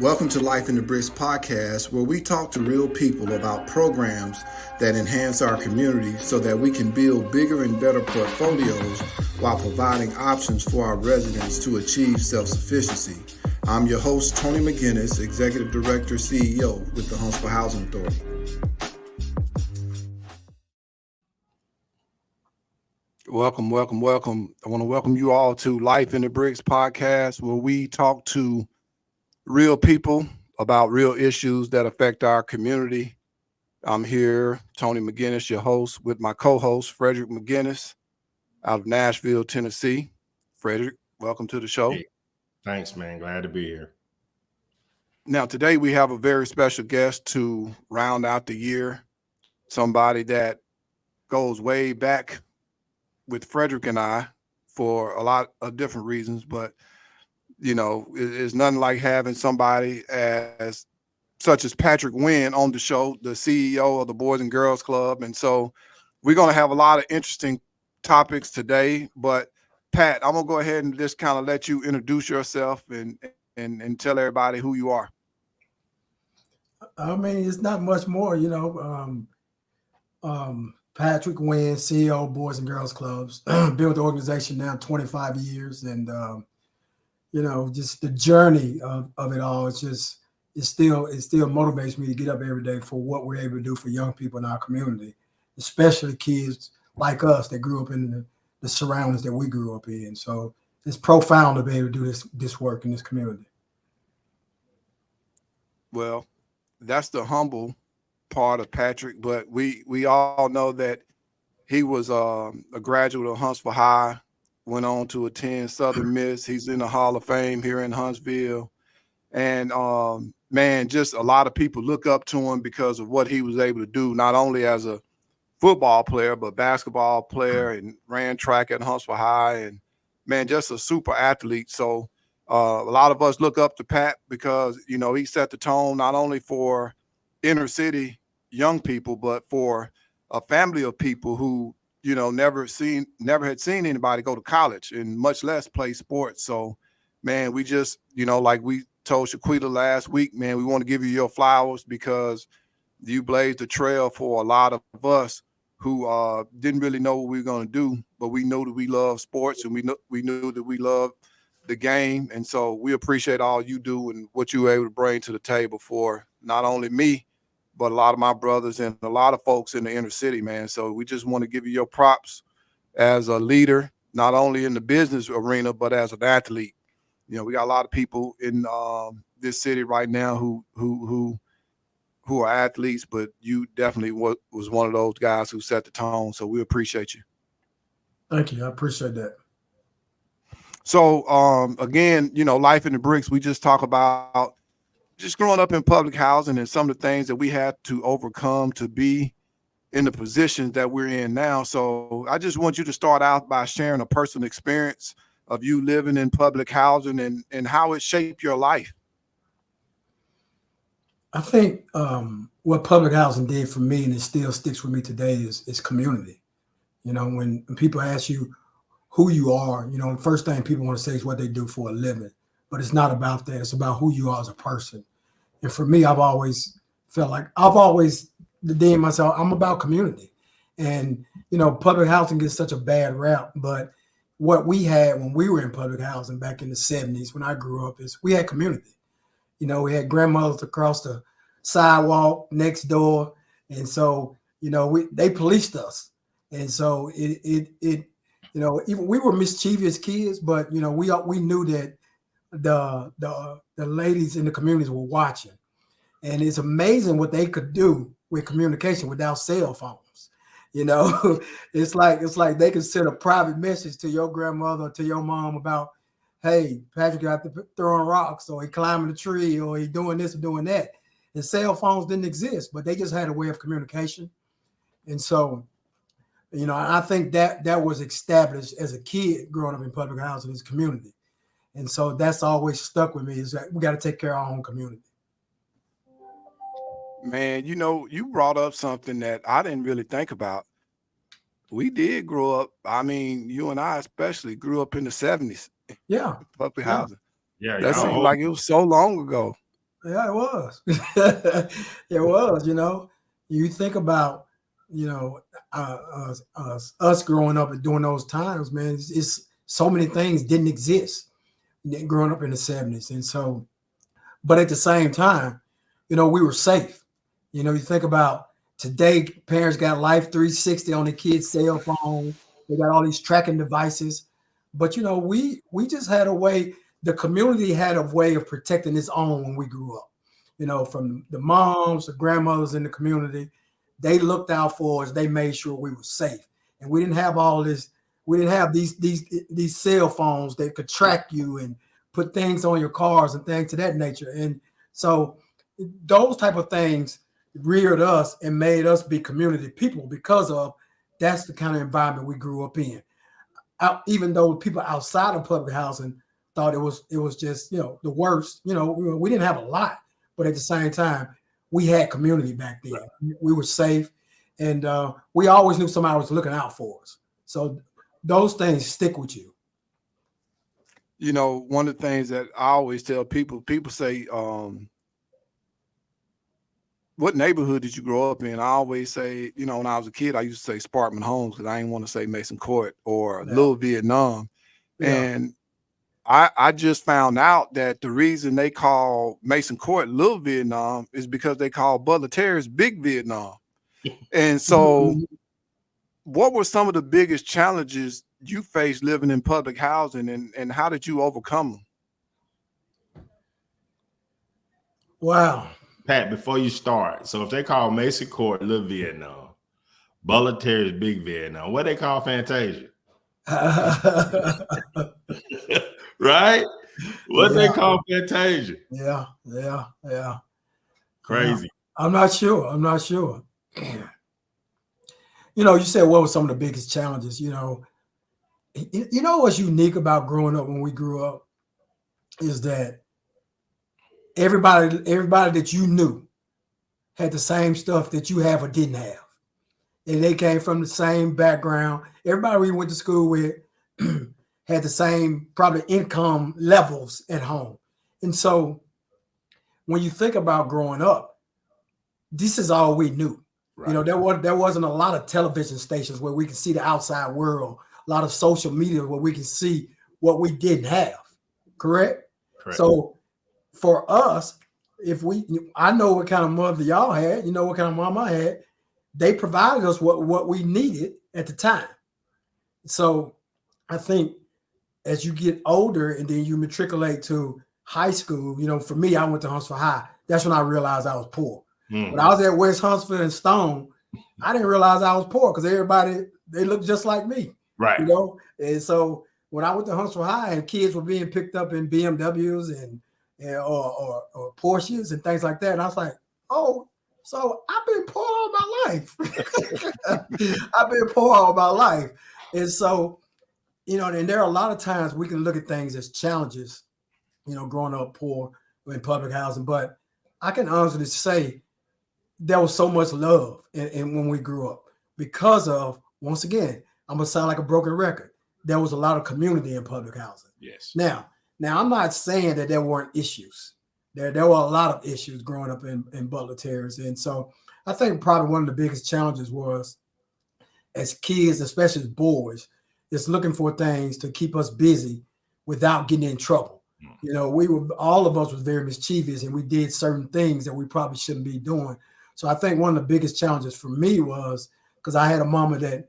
Welcome to Life in the Bricks podcast, where we talk to real people about programs that enhance our community so that we can build bigger and better portfolios while providing options for our residents to achieve self-sufficiency. I'm your host, Tony McGinnis, Executive Director, CEO with the Huntsville Housing Authority. Welcome. I want to welcome you all to Life in the Bricks podcast, where we talk to real people about real issues that affect our community. I'm here, Tony McGinnis, your host, with my co-host, Frederick McGinnis, out of Nashville, Tennessee. Frederick, welcome to the show. Hey, thanks, man. Glad to be here. Now, today we have a very special guest to round out the year, somebody that goes way back with Frederick and I for a lot of different reasons, but you know, it's nothing like having somebody such as Patrick Wynn on the show, the CEO of the Boys and Girls Club. And so we're going to have a lot of interesting topics today. But Pat, I'm going to go ahead and just kind of let you introduce yourself and tell everybody who you are. I mean, it's not much more, Patrick Wynn, CEO of Boys and Girls Clubs, built the organization now 25 years. And, just the journey of it all. It still motivates me to get up every day for what we're able to do for young people in our community, especially kids like us that grew up in the surroundings that we grew up in. So it's profound to be able to do this work in this community. Well, that's the humble part of Patrick, but we all know that he was a graduate of Huntsville High, went on to attend Southern Miss. He's in the Hall of Fame here in Huntsville. And, man, just a lot of people look up to him because of what he was able to do, not only as a football player, but basketball player, and ran track at Huntsville High. And, man, just a super athlete. So a lot of us look up to Pat because, you know, he set the tone not only for inner city young people, but for a family of people who, you know, never had seen anybody go to college and much less play sports. So, man, we just, you know, like we told Shaquita last week, man, we want to give you your flowers because you blazed the trail for a lot of us who didn't really know what we were going to do, but we knew that we love sports and we knew that we love the game. And so we appreciate all you do and what you were able to bring to the table for not only me, but a lot of my brothers and a lot of folks in the inner city, man. So we just want to give you your props as a leader, not only in the business arena, but as an athlete. You know, we got a lot of people in this city right now who are athletes, but you definitely was one of those guys who set the tone. So we appreciate you. Thank you. I appreciate that. So again, you know, Life in the Bricks, we just talk about just growing up in public housing and some of the things that we had to overcome to be in the positions that we're in now. So I just want you to start out by sharing a personal experience of you living in public housing and how it shaped your life. I think what public housing did for me, and it still sticks with me today, is community. You know, when people ask you who you are, you know, the first thing people want to say is what they do for a living. But it's not about that. It's about who you are as a person. And for me, I've always felt like deemed myself, I'm about community. And, you know, public housing gets such a bad rap. But what we had when we were in public housing back in the 70s, when I grew up, is we had community. You know, we had grandmothers across the sidewalk next door. And so, you know, they policed us. And so it you know, even we were mischievous kids, but, you know, we knew that the ladies in the communities were watching. And it's amazing what they could do with communication without cell phones. You know, it's like they could send a private message to your grandmother or to your mom about, hey, Patrick got to throwing rocks, or he climbing a tree, or he doing this or doing that. And cell phones didn't exist, but they just had a way of communication. And so, you know, I think that was established as a kid growing up in public housing, as community. And so that's always stuck with me, is that we got to take care of our own community. Man, you know, you brought up something that I didn't really think about. We did grow up. I mean, you and I especially grew up in the 70s. Yeah. Public housing. Yeah. That seemed like it was so long ago. Yeah, it was. It was. You think about, us growing up and during those times, man. It's so many things didn't exist growing up in the 70s, and so. But at the same time, we were safe. You think about today, parents got Life 360 on the kids' cell phone. They got all these tracking devices. But we just had a way, the community had a way of protecting its own when we grew up. From the moms, the grandmothers in the community, they looked out for us, they made sure we were safe. And we didn't have all this, we didn't have these cell phones that could track you and put things on your cars and things to that nature. And so those type of things reared us and made us be community people because of that's the kind of environment we grew up in. Even though people outside of public housing thought it was just the worst. We didn't have a lot, but at the same time, we had community back then. Right. We were safe, and we always knew somebody was looking out for us. So those things stick with you. One of the things that I always tell people say, what neighborhood did you grow up in? I always say, when I was a kid, I used to say Sparkman Homes because I didn't want to say Mason Court or Little Vietnam. Yeah. And I just found out that the reason they call Mason Court Little Vietnam is because they call Butler Terrace Big Vietnam. And so what were some of the biggest challenges you faced living in public housing, and how did you overcome them? Wow. Pat, before you start, so if they call Mason Court Little Vietnam, Butler Terrace Big Vietnam, what they call Fantasia? Right? What they call Fantasia? Yeah. Crazy. Yeah. I'm not sure. You said what were some of the biggest challenges? What's unique about growing up when we grew up is that everybody that you knew had the same stuff that you have or didn't have. And they came from the same background. Everybody we went to school with had the same probably income levels at home. And so when you think about growing up, this is all we knew. Right. There wasn't a lot of television stations where we could see the outside world, a lot of social media where we can see what we didn't have. Correct? So for us, I know what kind of mother y'all had, what kind of mom I had, they provided us what we needed at the time. So I think as you get older and then you matriculate to high school, for me, I went to Huntsville High. That's when I realized I was poor. When I was at West Huntsville and Stone, I didn't realize I was poor because everybody, they looked just like me. Right. And so when I went to Huntsville High and kids were being picked up in BMWs or Porsches and things like that, and I was like, oh, so I've been poor all my life. I've been poor all my life. And so, and there are a lot of times we can look at things as challenges, growing up poor in public housing. But I can honestly say there was so much love in when we grew up because of, once again, I'm going to sound like a broken record. There was a lot of community in public housing. Yes. Now I'm not saying that there weren't issues. There were a lot of issues growing up in Butler Terrace. And so I think probably one of the biggest challenges was as kids, especially as boys, is looking for things to keep us busy without getting in trouble. All of us was very mischievous and we did certain things that we probably shouldn't be doing. So I think one of the biggest challenges for me was because I had a mama that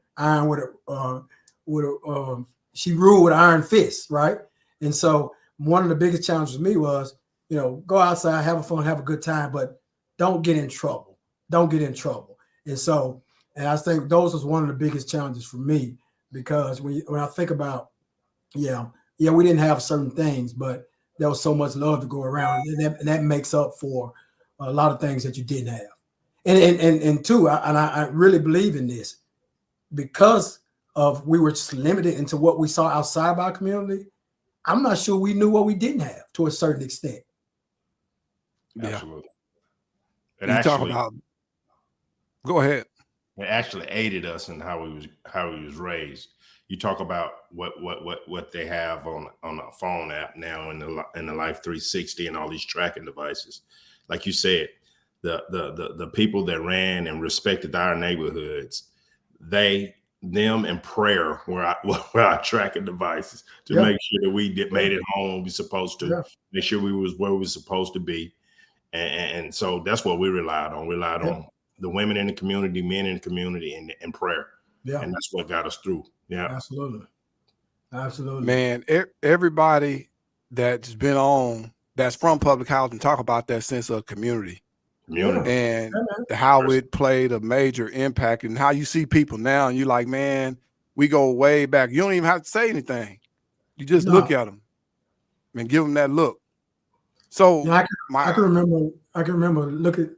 she ruled with iron fists, right? And so one of the biggest challenges for me was, go outside, have fun, have a good time, but don't get in trouble. Don't get in trouble. And so, and I think those was one of the biggest challenges for me because when I think about, we didn't have certain things, but there was so much love to go around, and that makes up for a lot of things that you didn't have. And two, I really believe in this because of we were just limited into what we saw outside of our community. I'm not sure we knew what we didn't have to a certain extent. Absolutely. Go ahead. It actually aided us in how we was raised. You talk about what they have on a phone app now in the Life 360 and all these tracking devices. Like you said, the people that ran and respected our neighborhoods, them and prayer were our tracking devices to make sure that we made it home when we supposed to, make sure we was where we were supposed to be. And so that's what we relied on. We relied on the women in the community, men in the community, and prayer. Yeah. And that's what got us through. Yeah. Absolutely. Absolutely. Man, everybody that's been on, that's from public housing, talk about that sense of community. And how it played a major impact, and how you see people now and you're like, man, we go way back. You don't even have to say anything. You just look at them and give them that look. So I can remember look at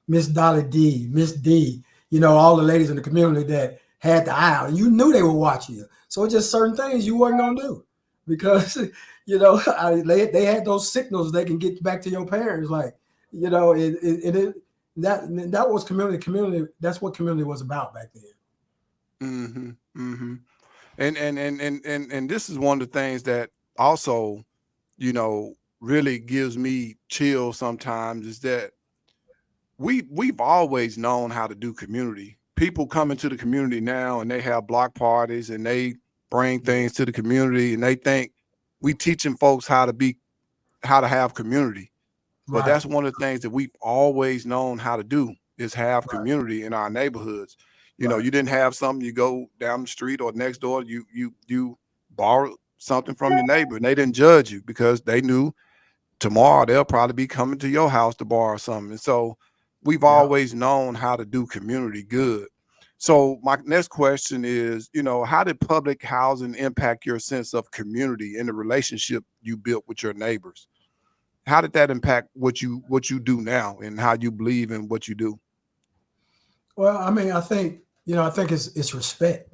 Miss Dolly D, Miss D, all the ladies in the community that had the eye. You knew they were watching you. So it's just certain things you weren't gonna do because they had those signals they can get back to your parents, like that was community. That's what community was about back then. And this is one of the things that also, really gives me chills sometimes, is that we've always known how to do community. People come into the community now and they have block parties and they bring things to the community and they think we teaching folks how to have community. But that's one of the things that we've always known how to do, is have community in our neighborhoods. You didn't have something, you go down the street or next door, you borrow something from your neighbor and they didn't judge you because they knew tomorrow they'll probably be coming to your house to borrow something. And so we've always known how to do community good. So my next question is, how did public housing impact your sense of community and the relationship you built with your neighbors? How did that impact what you do now and how you believe in what you do? Well, I mean, I think it's respect.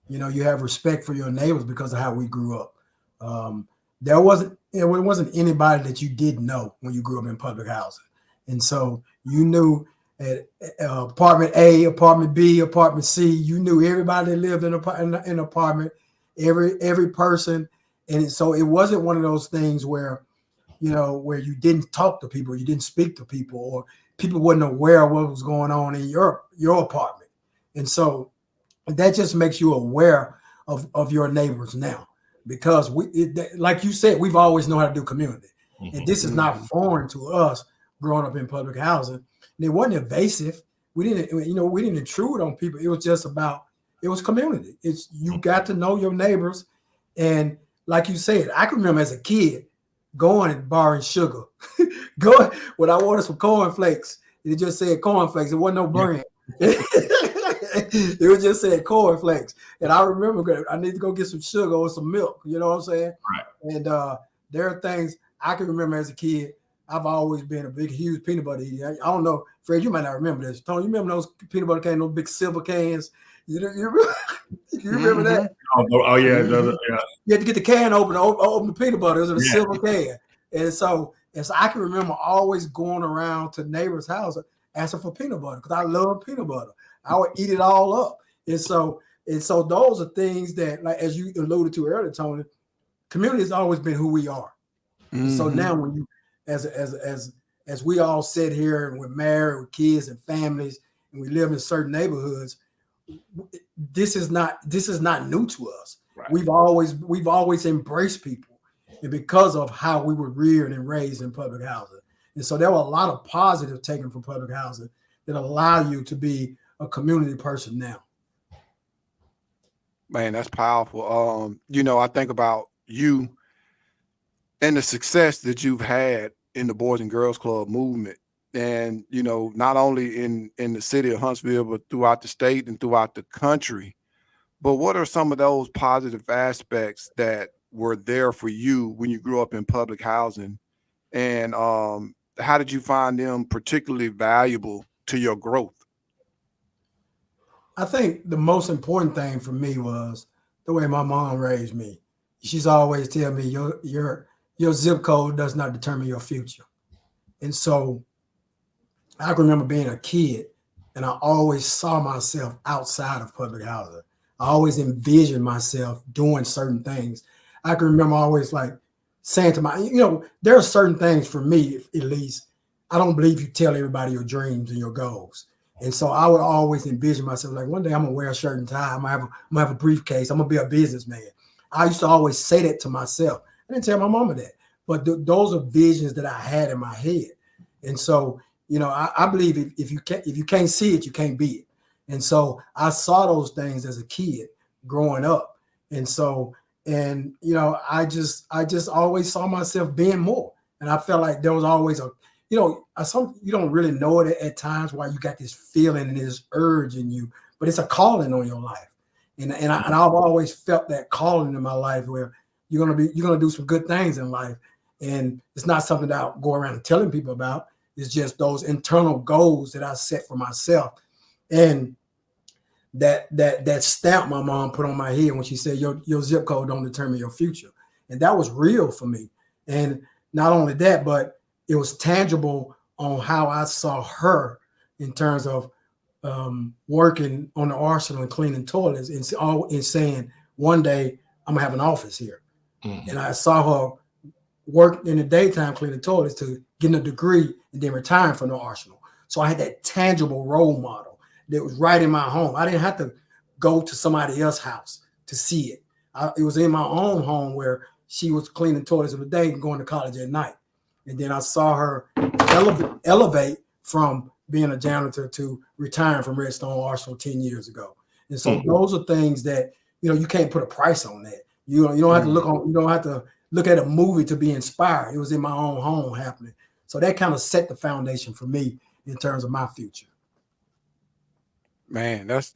You have respect for your neighbors because of how we grew up. There wasn't anybody that you didn't know when you grew up in public housing. And so you knew at apartment A, apartment B, apartment C, you knew everybody that lived in an apartment, every person. And so it wasn't one of those things where you didn't talk to people, you didn't speak to people, or people wasn't aware of what was going on in your apartment. And so that just makes you aware of your neighbors now, because like you said, we've always known how to do community. And this is not foreign to us growing up in public housing. And it wasn't invasive. We didn't intrude on people. It was just it was community. It's you got to know your neighbors. And like you said, I can remember as a kid going and borrowing sugar. Going when I wanted some cornflakes. It just said cornflakes. It wasn't no brand. It was just said cornflakes. And I remember I need to go get some sugar or some milk. You know what I'm saying? Right. And there are things I can remember as a kid. I've always been a huge peanut butter eater. I don't know, Fred, you might not remember this. Tony, you remember those peanut butter cans, those big silver cans? You remember that? Oh yeah, yeah. You had to get the can open the peanut butter. It was in a silver can. And so I can remember always going around to neighbors' houses asking for peanut butter because I love peanut butter. I would eat it all up. And so those are things that, like as you alluded to earlier, Tony, community has always been who we are. So now when you as we all sit here and we're married with kids and families and we live in certain neighborhoods, this is not new to us. Right. We've always embraced people, and because of how we were reared and raised in public housing. And so there were a lot of positive taken from public housing that allow you to be a community person now. Man, that's powerful. I think about you and the success that you've had in the Boys and Girls Club movement. And, not only in the city of Huntsville, but throughout the state and throughout the country. But what are some of those positive aspects that were there for you when you grew up in public housing? And how did you find them particularly valuable to your growth? I think the most important thing for me was the way my mom raised me. She's always tell me your zip code does not determine your future. And so I can remember being a kid and I always saw myself outside of public housing. I always envisioned myself doing certain things. I can remember always like saying to there are certain things for me, at least, I don't believe you tell everybody your dreams and your goals. And so I would always envision myself like one day I'm gonna wear a shirt and tie. I'm gonna have a briefcase. I'm gonna be a businessman. I used to always say that to myself. I didn't tell my mama that, but those are visions that I had in my head. And so, I believe if you can't see it, you can't be it. And so I saw those things as a kid growing up. And so, I just always saw myself being more. And I felt like there was always you don't really know it at times why you got this feeling and this urge in you, but it's a calling on your life. And I've always felt that calling in my life where you're gonna do some good things in life. And it's not something that I'll go around and telling people about. It's just those internal goals that I set for myself. And that stamp my mom put on my head when she said your zip code don't determine your future. And that was real for me. And not only that, but it was tangible on how I saw her in terms of working on the arsenal and cleaning toilets and saying one day I'm gonna have an office here. Mm-hmm. And I saw her work in the daytime cleaning toilets to getting a degree and then retiring from the arsenal. So I had that tangible role model that was right in my home. I didn't have to go to somebody else's house to see it. It was in my own home where she was cleaning toilets in the day and going to college at night. And then I saw her elevate from being a janitor to retiring from Redstone Arsenal 10 years ago. And so those are things that, you can't put a price on that. You don't have to look at a movie to be inspired. It was in my own home happening. So that kind of set the foundation for me in terms of my future. Man, that's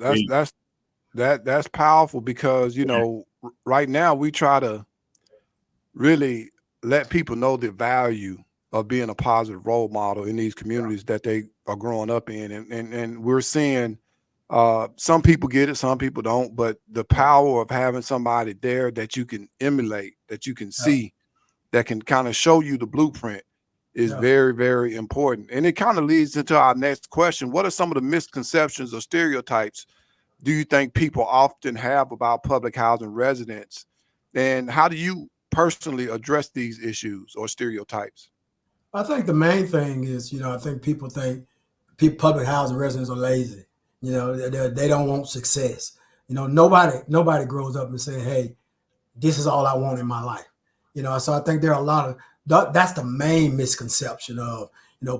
powerful because, right now we try to really let people know the value of being a positive role model in these communities that they are growing up in. And we're seeing some people get it, some people don't, but the power of having somebody there that you can emulate, that you can see, that can kind of show you the blueprint is very, very important. And it kind of leads into our next question. What are some of the misconceptions or stereotypes do you think people often have about public housing residents? And how do you personally address these issues or stereotypes? I think the main thing is, I think people think public housing residents are lazy. They don't want success. Nobody grows up and say, hey, this is all I want in my life. So I think there are a lot of, that's the main misconception of,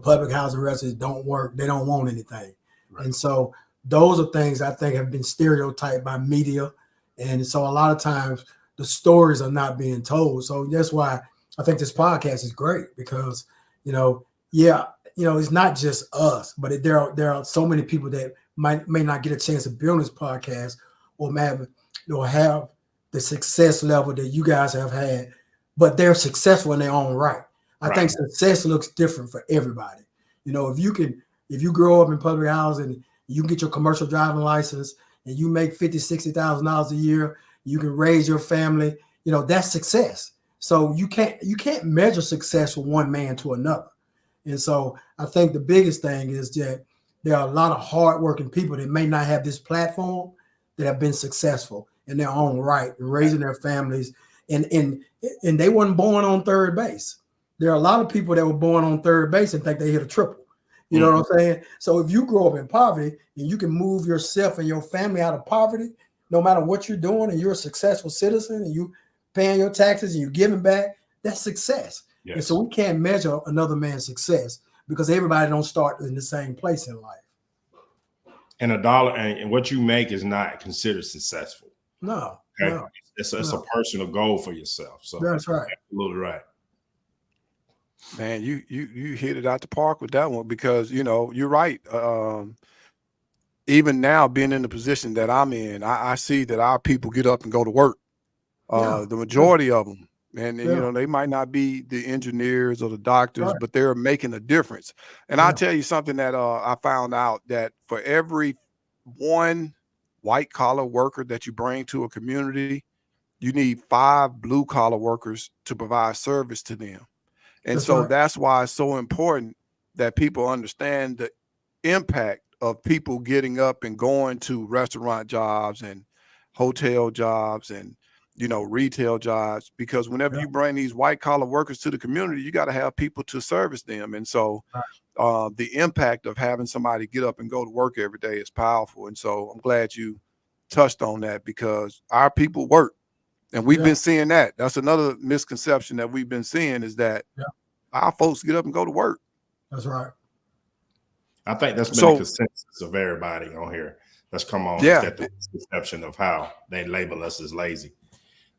public housing residents don't work. They don't want anything. Right. And so those are things I think have been stereotyped by media. And so a lot of times the stories are not being told. So that's why I think this podcast is great because, it's not just us, but there are so many people that may not get a chance to be on this podcast or have the success level that you guys have had, but they're successful in their own right. I think success looks different for everybody. If you grow up in public housing, you can get your commercial driving license and you make $50,000, $60,000 a year, you can raise your family, that's success. So you can't measure success from one man to another. And so I think the biggest thing is that there are a lot of hardworking people that may not have this platform that have been successful in their own right, raising their families. And they weren't born on third base. There are a lot of people that were born on third base and think they hit a triple. You know what I'm saying? So if you grow up in poverty and you can move yourself and your family out of poverty, no matter what you're doing, and you're a successful citizen and you paying your taxes and you're giving back, that's success. Yes. And so we can't measure another man's success because everybody don't start in the same place in life. And a dollar and what you make is not considered successful. No. Okay? No. It's a personal goal for yourself. So that's right. Absolutely right. Man, you hit it out the park with that one because you're right. Even now, being in the position that I'm in, I see that our people get up and go to work. The majority of them, and they might not be the engineers or the doctors, but they're making a difference. And I'll tell you something that I found out that for every one white collar worker that you bring to a community, you need 5 blue collar workers to provide service to them. And that's why it's so important that people understand the impact of people getting up and going to restaurant jobs and hotel jobs and, retail jobs, because whenever Yeah. you bring these white collar workers to the community, you got to have people to service them. And so the impact of having somebody get up and go to work every day is powerful. And so I'm glad you touched on that, because our people work. And we've been seeing that. That's another misconception that we've been seeing, is that our folks get up and go to work. That's right. I think that's been a consensus of everybody on here that's come on. Yeah. Is that the misconception of how they label us as lazy.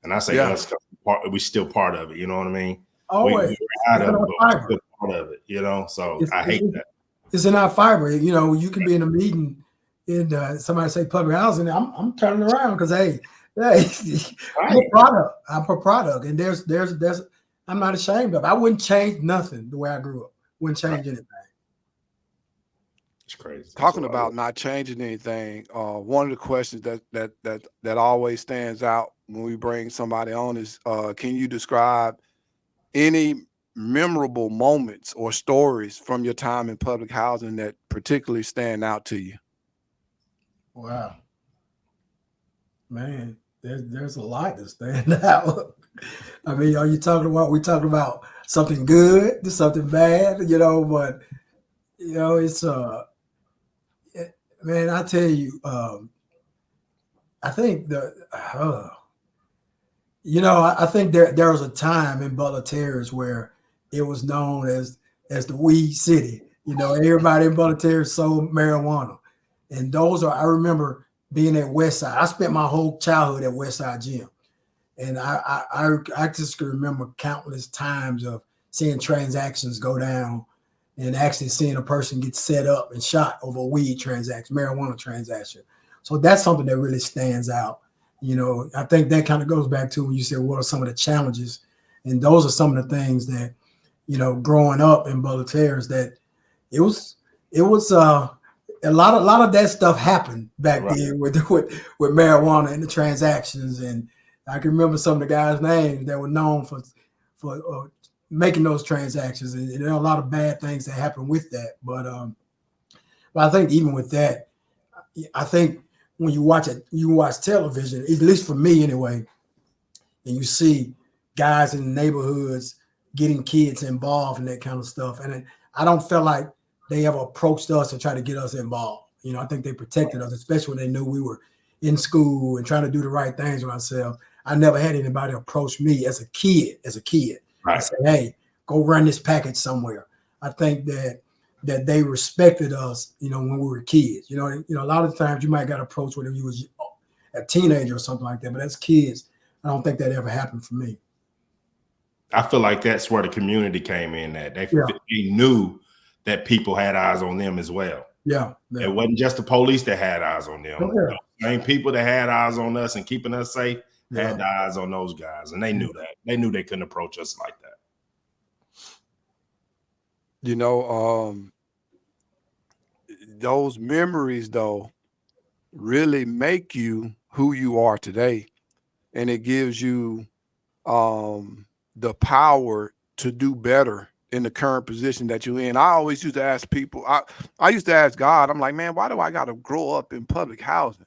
And I say us, because we're still part of it. You know what I mean? Always. We're out of it, but we're still part of it, So I hate that. It's in our fiber. You can be in a meeting and somebody say public housing. I'm turning around because, hey, I'm a product. And there's I'm not ashamed of it. I wouldn't change nothing the way I grew up. Wouldn't change anything. It's crazy. Talking about not changing anything, one of the questions that always stands out when we bring somebody on is, can you describe any memorable moments or stories from your time in public housing that particularly stand out to you? Wow, man, there's a lot that stand out. I mean, we talking about something good to something bad, but it's man, I tell you, I think I think there was a time in Butler Terrace where it was known as the weed city. Everybody in Butler Terrace sold marijuana. And I remember being at Westside. I spent my whole childhood at Westside Gym. And I just remember countless times of seeing transactions go down and actually seeing a person get set up and shot over a weed transaction, marijuana transaction. So that's something that really stands out. I think that kind of goes back to when you said, what are some of the challenges? And those are some of the things that, growing up in Butler Terrace, that it was a lot of that stuff happened back then with marijuana and the transactions. And I can remember some of the guys' names that were known for making those transactions. And there are a lot of bad things that happen with that. But I think even with that, I think when you watch television, at least for me anyway, and you see guys in the neighborhoods getting kids involved in that kind of stuff. And I don't feel like they ever approached us to try to get us involved. I think they protected us, especially when they knew we were in school and trying to do the right things with ourselves. I never had anybody approach me as a kid, and say, hey, go run this package somewhere. I think that they respected us, when we were kids. A lot of times you might got approached when you was a teenager or something like that, but as kids, I don't think that ever happened for me. I feel like that's where the community came in. That they knew that people had eyes on them as well. Yeah. It wasn't just the police that had eyes on them. The same people that had eyes on us and keeping us safe had the eyes on those guys, and they knew that. They knew they couldn't approach us like that. Those memories, though, really make you who you are today, and it gives you the power to do better in the current position that you're in. I always used to ask people, I used to ask God, I'm like, man, why do I got to grow up in public housing?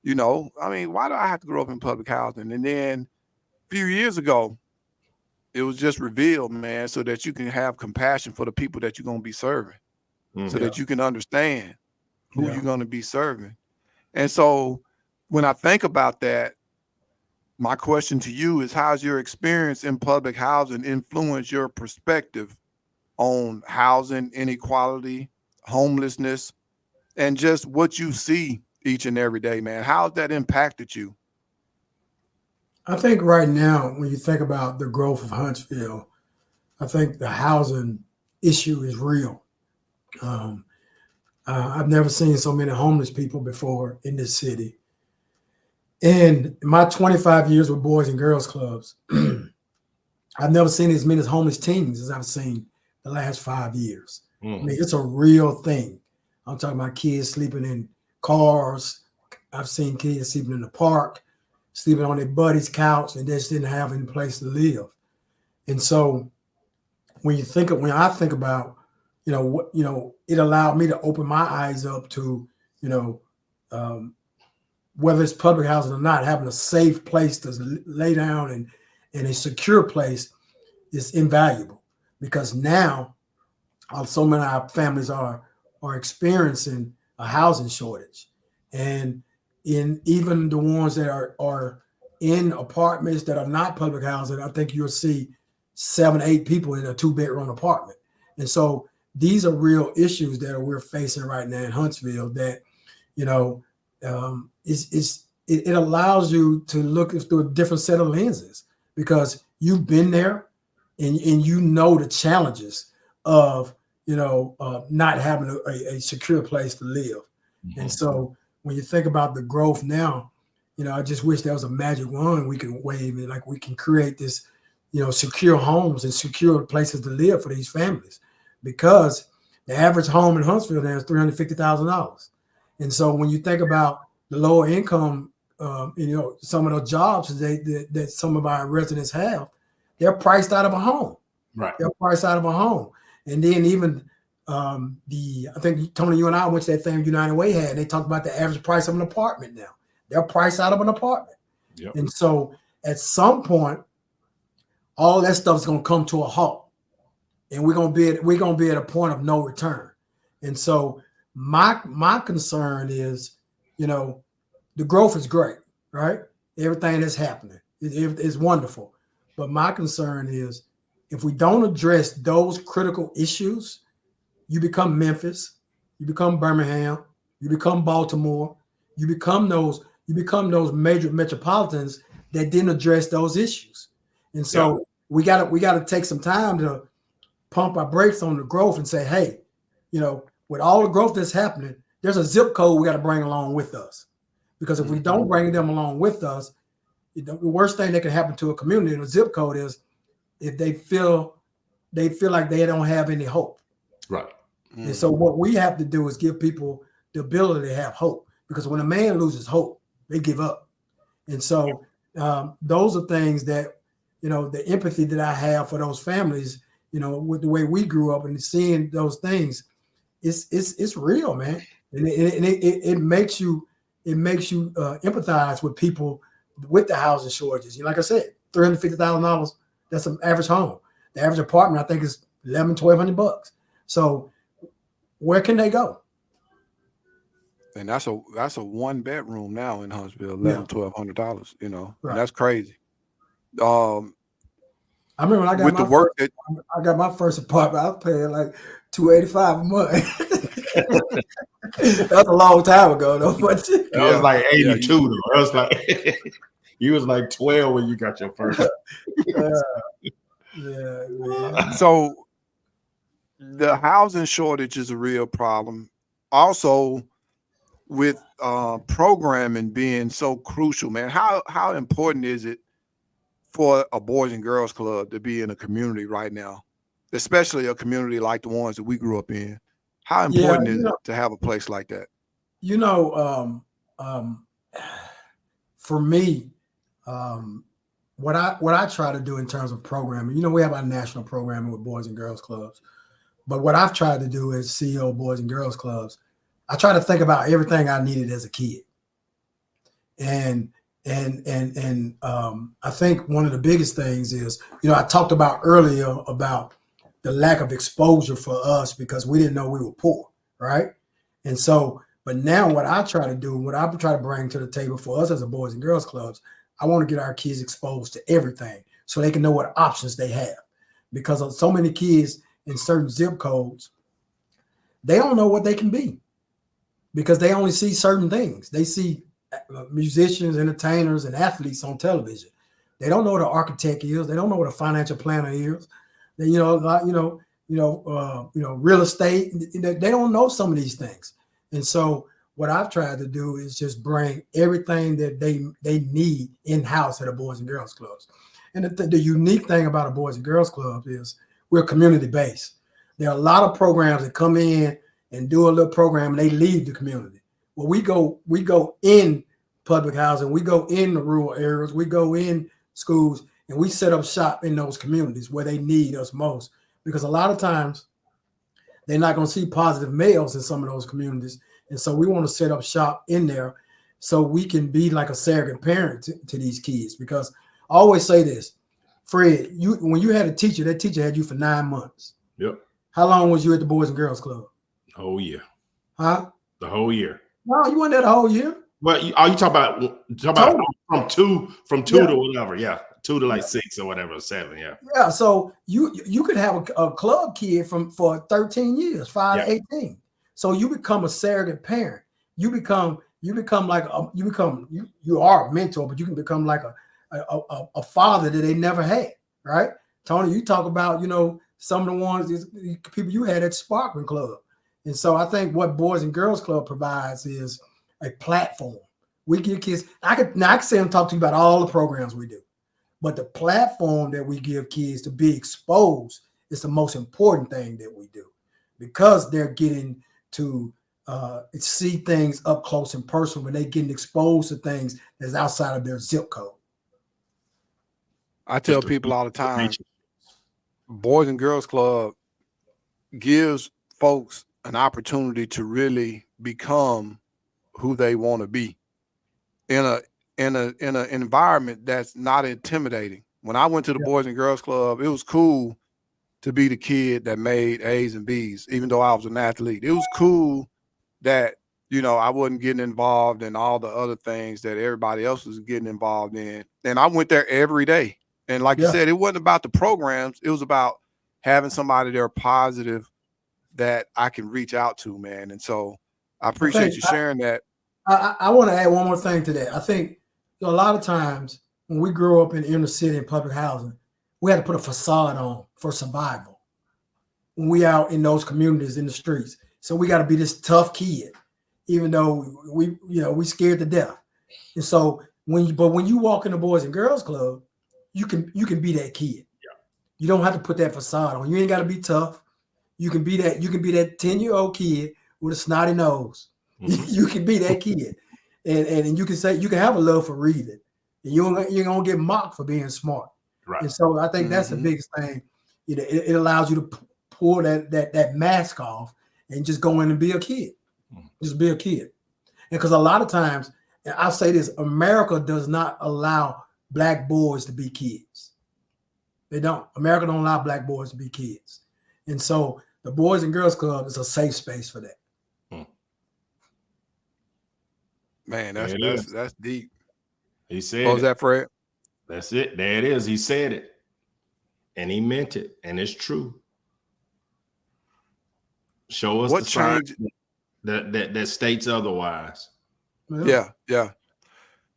Why do I have to grow up in public housing? And then a few years ago, it was just revealed, man, so that you can have compassion for the people that you're going to be serving, so that you can understand who you're going to be serving. And so when I think about that, my question to you is, how's your experience in public housing influence your perspective on housing inequality, homelessness, and just what you see each and every day, man? How's that impacted you? I think right now, when you think about the growth of Huntsville, I think the housing issue is real. I've never seen so many homeless people before in this city. In my 25 years with Boys and Girls Clubs, I've never seen as many homeless teens as I've seen the last 5 years. I mean, it's a real thing. I'm talking about kids sleeping in cars. I've seen kids sleeping in the park, sleeping on their buddy's couch, and they just didn't have any place to live. And so when I think about, it allowed me to open my eyes up to, whether it's public housing or not, having a safe place to lay down and a secure place is invaluable, because now so many of our families are experiencing a housing shortage. And in even the ones that are in apartments that are not public housing, I think you'll see 7, 8 people in a 2-bedroom apartment. And so these are real issues that we're facing right now in Huntsville that, you know, it allows you to look through a different set of lenses, because you've been there and you know the challenges of, you know, not having a secure place to live. Mm-hmm. And so when you think about the growth now, you know, I just wish there was a magic wand we can wave it, like we can create this, you know, secure homes and secure places to live for these families, because the average home in Huntsville now is $350,000. And so when you think about the lower income, you know, some of those jobs that some of our residents have, they're priced out of a home. Right. They're priced out of a home. And then even I think, Tony, you and I went to that thing United Way had, and they talked about the average price of an apartment now. They're priced out of an apartment. Yep. And so at some point, all that stuff is going to come to a halt, and we're going to be at a point of no return. And so my concern is, you know, the growth is great, right? Everything that's happening is wonderful. But my concern is, if we don't address those critical issues, you become Memphis, you become Birmingham, you become Baltimore, you become those major metropolitans that didn't address those issues. And so we gotta take some time to pump our brakes on the growth and say, hey, you know, with all the growth that's happening, there's a zip code we got to bring along with us. Because if we don't bring them along with us, the worst thing that can happen to a community in a zip code is if they feel like they don't have any hope. Right. And so what we have to do is give people the ability to have hope, because when a man loses hope, they give up. And so those are things that, you know, the empathy that I have for those families, you know, with the way we grew up and seeing those things, it's real, man. And it makes you empathize with people with the housing shortages. You know, like I said, $350,000, that's an average home. The average apartment, I think, is $1,200. So where can they go? And that's a 1-bedroom now in Huntsville, $1,200. You know, right. And that's crazy. I remember when I got my first apartment, I was paying like $285 a month. That's a long time ago, though. But that was like 82, though. That was like you was like 12 when you got your first. Yeah. So the housing shortage is a real problem. Also, with programming being so crucial, man, how important is it for a Boys and Girls Club to be in a community right now, especially a community like the ones that we grew up in? How important is it to have a place like that? You know, for me, what I try to do in terms of programming, you know, we have our national programming with Boys and Girls Clubs, but what I've tried to do as CEO of Boys and Girls Clubs, I try to think about everything I needed as a kid. And I think one of the biggest things is, you know, I talked about earlier about the lack of exposure for us because we didn't know we were poor, right? And so, but now what I try to do, what I try to bring to the table for us as a Boys and Girls Clubs, I want to get our kids exposed to everything so they can know what options they have. Because of so many kids in certain zip codes, they don't know what they can be because they only see certain things. They see musicians, entertainers, and athletes on television. They don't know what an architect is. They don't know what a financial planner is. They, real estate. They don't know some of these things. And so what I've tried to do is just bring everything that they need in-house at a Boys and Girls Clubs. And the unique thing about a Boys and Girls Club is we're community-based. There are a lot of programs that come in and do a little program and they leave the community. Well, we go in public housing, we go in the rural areas, we go in schools, and we set up shop in those communities where they need us most. Because a lot of times they're not going to see positive males in some of those communities. And so we want to set up shop in there so we can be like a surrogate parent to these kids. Because I always say this, Fred, when you had a teacher, that teacher had you for 9 months. Yep. How long was you at the Boys and Girls Club? The whole year. Huh? The whole year. No, you weren't there the whole year. Well, you talk about from two to whatever, 2 to like 6 or whatever, 7, Yeah, so you could have a club kid for 13 years, 5 to 18. So you become a surrogate parent. You are a mentor, but you can become like a father that they never had, right? Tony, you talk about, some of the ones, people you had at Sparkman Club. And so I think what Boys and Girls Club provides is a platform. We give kids, I can sit and talk to you about all the programs we do, but the platform that we give kids to be exposed is the most important thing that we do, because they're getting to see things up close and personal when they're getting exposed to things that's outside of their zip code. I tell people all the time, Boys and Girls Club gives folks an opportunity to really become who they want to be in an environment that's not intimidating. When I went to the Boys and Girls Club, it was cool to be the kid that made A's and B's, even though I was an athlete. It was cool that, I wasn't getting involved in all the other things that everybody else was getting involved in. And I went there every day. And like you said, it wasn't about the programs. It was about having somebody there positive that I can reach out to, man. And so I appreciate you sharing that. I want to add one more thing to that. I think a lot of times when we grew up in inner city and public housing, we had to put a facade on for survival when we out in those communities in the streets. So we got to be this tough kid, even though we scared to death. And so when you walk in the Boys and Girls Club, you can be that kid. Yeah. You don't have to put that facade on. You ain't got to be tough. You can be that 10-year-old kid with a snotty nose. Mm-hmm. You can be that kid. And you can say, you can have a love for reading. And you're gonna get mocked for being smart. Right. And so I think that's the biggest thing. It allows you to pull that mask off and just go in and be a kid. Just be a kid. And because a lot of times, and I'll say this, America does not allow Black boys to be kids. They don't. America don't allow Black boys to be kids. And so the Boys and Girls Club is a safe space for that. Man, that's deep. He said, what was that, Fred? That's it. There it is. He said it. And he meant it. And it's true. Show us what the sign change that states otherwise. Yeah.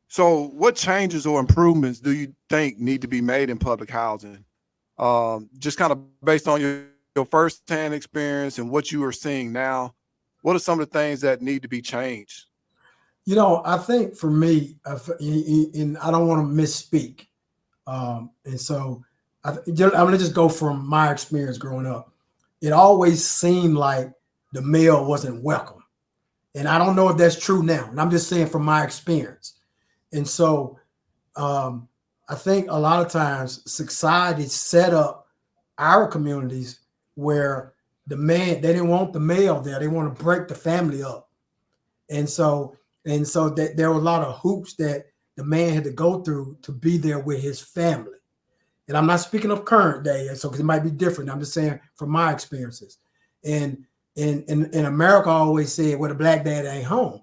So what changes or improvements do you think need to be made in public housing? Just kind of based on your firsthand experience and what you are seeing now, what are some of the things that need to be changed? I think for me, and I don't want to misspeak. And so I'm going to just go from my experience growing up. It always seemed like the male wasn't welcome. And I don't know if that's true now. And I'm just saying from my experience. And so I think a lot of times society set up our communities where they didn't want the male there. They want to break the family up. And so that there were a lot of hoops that the man had to go through to be there with his family. And I'm not speaking of current day, so because it might be different. I'm just saying from my experiences. And in America, I always said, well, the Black dad ain't home.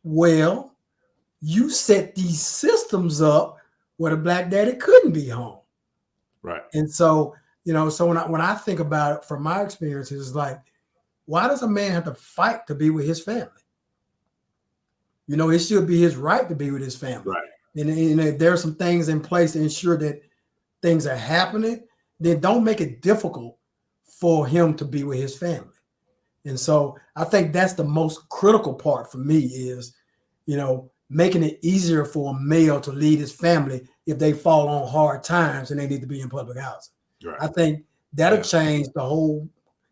Well, you set these systems up where the Black daddy couldn't be home. Right. And so, so when I think about it from my experiences, it's like, why does a man have to fight to be with his family? It should be his right to be with his family. Right. And if there are some things in place to ensure that things are happening, then don't make it difficult for him to be with his family. And so I think that's the most critical part for me is, making it easier for a male to lead his family if they fall on hard times and they need to be in public housing. Right. I think that'll change the whole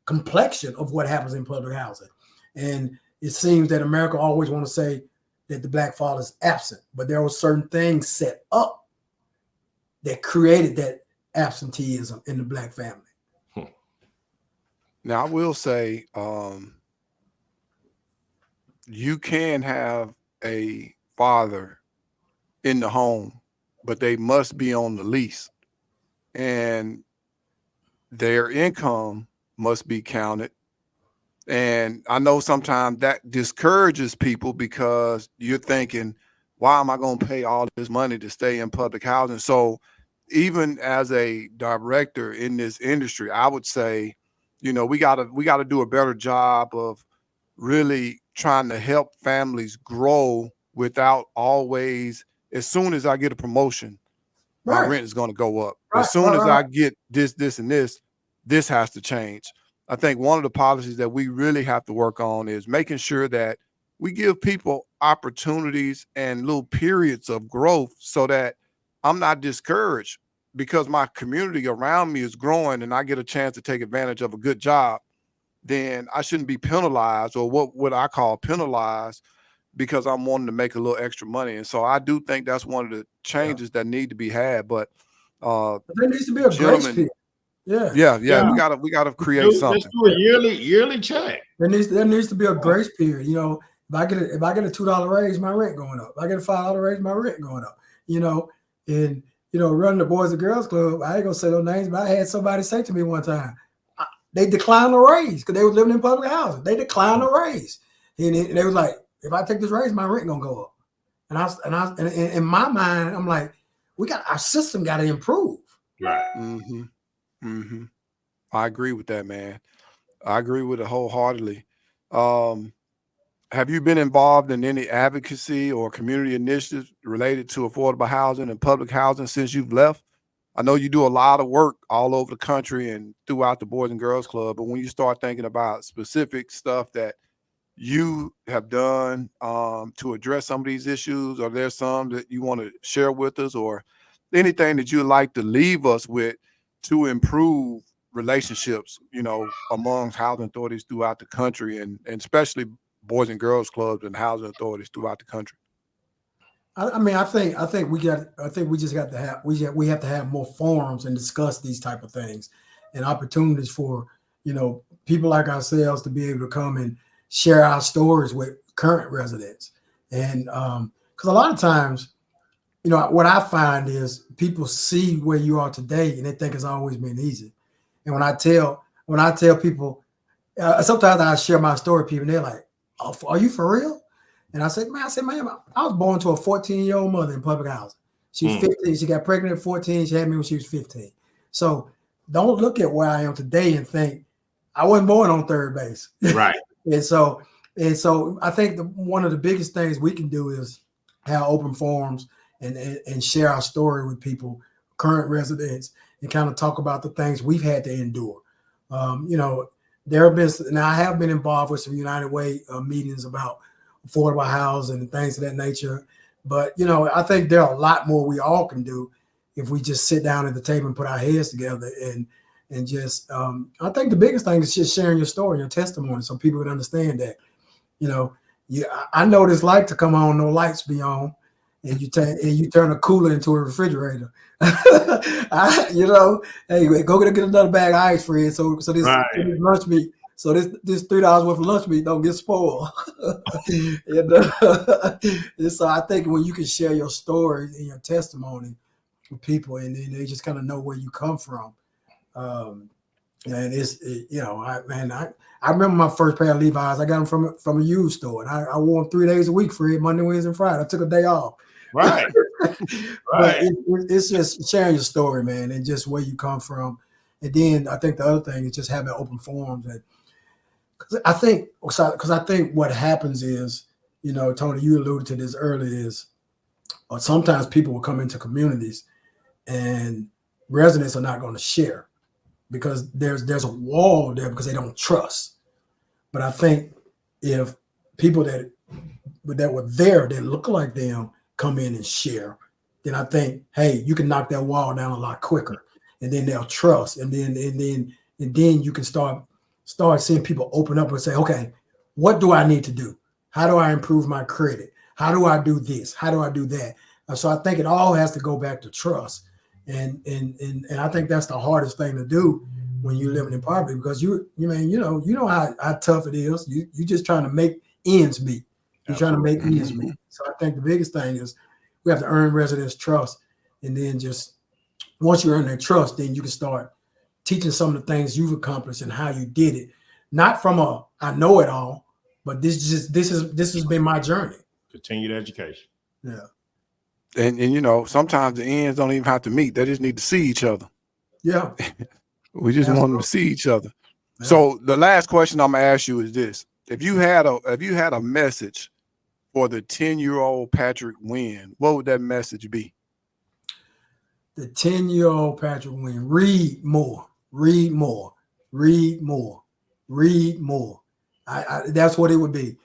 complexion of what happens in public housing. And it seems that America always want to say that the Black father is absent, but there were certain things set up that created that absenteeism in the Black family. Now, I will say, you can have a father in the home, but they must be on the lease, and their income must be counted. And I know sometimes that discourages people because you're thinking, why am I going to pay all this money to stay in public housing? So even as a director in this industry, I would say, we gotta do a better job of really trying to help families grow without always, as soon as I get a promotion, my Right. rent is going to go up. Right, As soon right, as right. I get this, and this has to change. I think one of the policies that we really have to work on is making sure that we give people opportunities and little periods of growth so that I'm not discouraged because my community around me is growing and I get a chance to take advantage of a good job. Then I shouldn't be penalized, or what I call penalized, because I'm wanting to make a little extra money. And so I do think that's one of the changes that need to be had. But But there needs to be a grace gentlemen, period. Yeah. Yeah. we gotta create Let's something. do a yearly check. There needs to be a grace period. If I get a $2 raise, my rent going up. If I get a $5 raise, my rent going up. And running the Boys and Girls Club, I ain't gonna say no names, but I had somebody say to me one time, they declined the raise because they was living in public housing. They declined the raise, and they was like, if I take this raise, my rent gonna go up. And in my mind, I'm like, our system got to improve. Right. Mm-hmm. Mm-hmm. I agree with that, man. I agree with it wholeheartedly. Have you been involved in any advocacy or community initiatives related to affordable housing and public housing since you've left? I know you do a lot of work all over the country and throughout the Boys and Girls Club, but when you start thinking about specific stuff that you have done to address some of these issues, are there some that you want to share with us, or anything that you'd like to leave us with to improve relationships, among housing authorities throughout the country, and especially Boys and Girls Clubs and housing authorities throughout the country? I think we just got to have we have to have more forums and discuss these type of things, and opportunities for people like ourselves to be able to come and share our stories with current residents. And because a lot of times, what I find is people see where you are today and they think it's always been easy. And when I tell people, sometimes I share my story with people and they're like, "Oh, are you for real?" And I said, man, I was born to a 14-year-old mother in public housing. She was 15. She got pregnant at 14. She had me when she was 15. So don't look at where I am today and think I wasn't born on third base. Right. And so I think one of the biggest things we can do is have open forums and share our story with people, current residents, and kind of talk about the things we've had to endure. There have been, now I have been involved with some United Way meetings about affordable housing and things of that nature. But, I think there are a lot more we all can do if we just sit down at the table and put our heads together and just, I think the biggest thing is just sharing your story, your testimony, so people can understand that, I know what it's like to come on, no lights be on, and you turn a cooler into a refrigerator. Hey, go get another bag of ice, Fred. So this lunch meat. So this $3 worth of lunch meat don't get spoiled. And so I think when you can share your story and your testimony with people, and then they just kind of know where you come from. And I remember my first pair of Levi's. I got them from a used store, and I wore them 3 days a week, Fred, Monday, Wednesday, and Friday. I took a day off. Right. But it's just sharing your story, man, and just where you come from. And then I think the other thing is just having open forums. Because I think what happens is, Tony, you alluded to this earlier, is sometimes people will come into communities and residents are not going to share because there's a wall there because they don't trust. But I think if people that were there that look like them come in and share, then I think, hey, you can knock that wall down a lot quicker, and then they'll trust, and then you can start seeing people open up and say, okay, what do I need to do? How do I improve my credit? How do I do this? How do I do that? So I think it all has to go back to trust, and I think that's the hardest thing to do when you're living in poverty, because you know how tough it is. You just trying to make ends meet. You're trying to make ends meet. So I think the biggest thing is we have to earn residents' trust. And then just once you earn their trust, then you can start teaching some of the things you've accomplished and how you did it. Not from I know it all, but this has been my journey. Continued education. Yeah. And sometimes the ends don't even have to meet. They just need to see each other. Yeah. We just want them to see each other. Yeah. So the last question I'm gonna ask you is this: if you had a message for the 10-year-old Patrick Wynn, what would that message be? The 10-year-old Patrick Wynn: read more, read more, read more, read more. That's what it would be.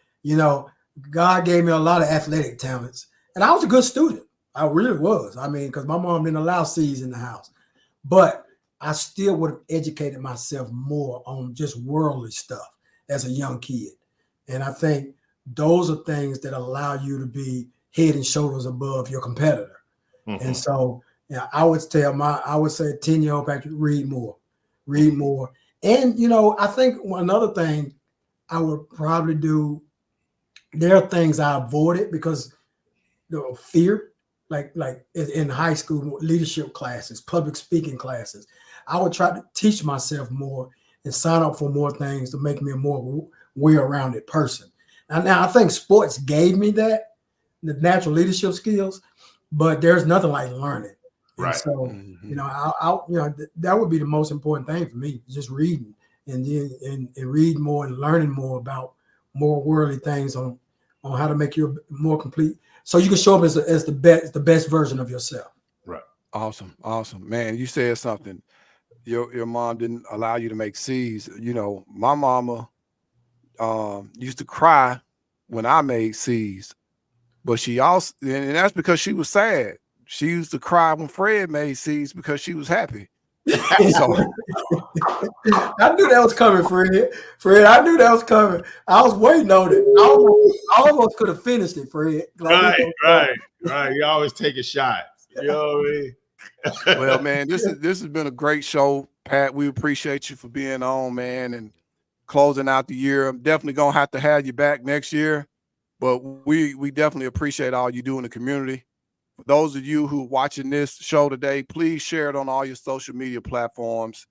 God gave me a lot of athletic talents, and I was a good student. I really was. I mean, because my mom didn't allow C's in the house, but I still would have educated myself more on just worldly stuff as a young kid. And I think those are things that allow you to be head and shoulders above your competitor. Mm-hmm. And so, I would say 10-year-old Patrick, read more. And, I think another thing I would probably do, there are things I avoided because fear, like in high school, leadership classes, public speaking classes. I would try to teach myself more and sign up for more things to make me a more well-rounded person. Now I think sports gave me that, the natural leadership skills, but there's nothing like learning. Right. And so, that would be the most important thing for me, just reading and read more and learning more about more worldly things on how to make you more complete, so you can show up as the best version of yourself. Right. Awesome, man. You said something. Your mom didn't allow you to make C's. My mama used to cry when I made C's, but she also, and that's because she was sad. She used to cry when Fred made C's because she was happy. So I knew that was coming, Fred. I knew that was coming. I was waiting on it. I almost could have finished it, Fred. Right. You always take a shot. You know what I mean? Well, man, this has been a great show, Pat. We appreciate you for being on, man, and closing out the year. I'm definitely gonna have you back next year, but we definitely appreciate all you do in the community. For those of you who are watching this show today, please share it on all your social media platforms.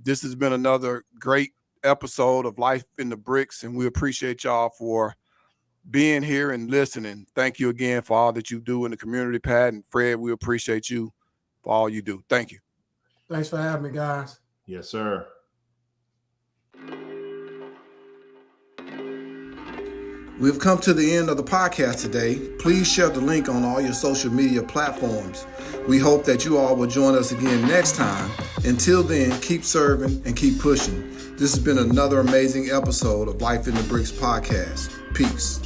This has been another great episode of Life in the Bricks, and we appreciate y'all for being here and listening. Thank you again for all that you do in the community, Pat, and Fred. We appreciate you for all you do. Thank you. Thanks for having me, guys. Yes, sir. We've come to the end of the podcast today. Please share the link on all your social media platforms. We hope that you all will join us again next time. Until then, keep serving and keep pushing. This has been another amazing episode of Life in the Bricks podcast. Peace.